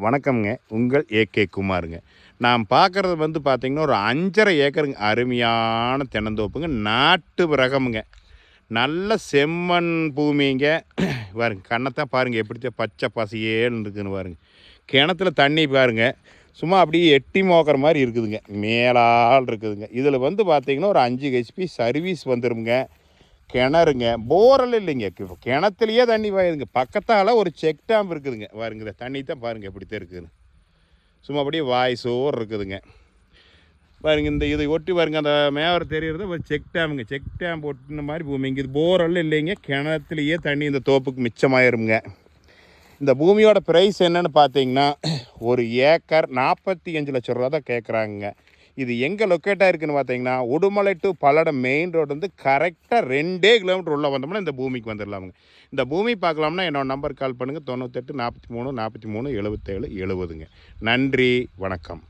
வணக்கம்ங்க. உங்கள் ஏகே குமாருங்க. நான் பார்க்குறது வந்து பார்த்திங்கன்னா ஒரு 5½ ஏக்கருங்க. அருமையான தென்னந்தோப்புங்க. நாட்டு ரகமுங்க. நல்ல செம்மண் பூமிங்க. பாருங்க கண்ணத்தான் பாருங்கள் எப்படித்தான் பச்சை பசையேன்னு இருக்குதுன்னு பாருங்க. கிணத்துல தண்ணி பாருங்க சும்மா அப்படியே எட்டி மோக்கிற மாதிரி இருக்குதுங்க. மேலால் இருக்குதுங்க. இதில் வந்து பார்த்திங்கன்னா ஒரு 5 ஹெச்பி சர்வீஸ் வந்துடுங்க. கிணறுங்க, போரெல்லாம் இல்லைங்க. கிணத்துலையே தண்ணி பாயுதுங்க. பக்கத்தால் ஒரு செக் டேம் இருக்குதுங்க. பாருங்க தண்ணி தான் பாருங்கள் எப்படித்தான் இருக்குதுன்னு. சும்மா அப்படியே வாய் சோறு இருக்குதுங்க. பாருங்க இந்த இதை ஒட்டி பாருங்க அந்த மேவரை தெரிகிறது ஒரு செக் டேமுங்க. செக் டேம் ஒட்டின மாதிரி பூமிங்க. இது போரெல்லாம் இல்லைங்க. கிணத்துலையே தண்ணி இந்த தோப்புக்கு மிச்சமாயிருங்க. இந்த பூமியோட ப்ரைஸ் என்னன்னு பார்த்தீங்கன்னா ஒரு ஏக்கர் 45 லட்சம் ரூபா தான் கேட்குறாங்க. இது எங்கே லொக்கேட்டாக இருக்குதுன்னு பார்த்தீங்கன்னா Udumalai to Palladam main road வந்து கரெக்டாக 2 கிலோமீட்டர் உள்ளே வந்தோம்னா இந்த பூமிக்கு வந்துடலாமுங்க. இந்த பூமி பார்க்கலாம்னா என்னோடய நம்பருக்கு கால் பண்ணுங்கள். 98 43 43 77 70ங்க. நன்றி, வணக்கம்.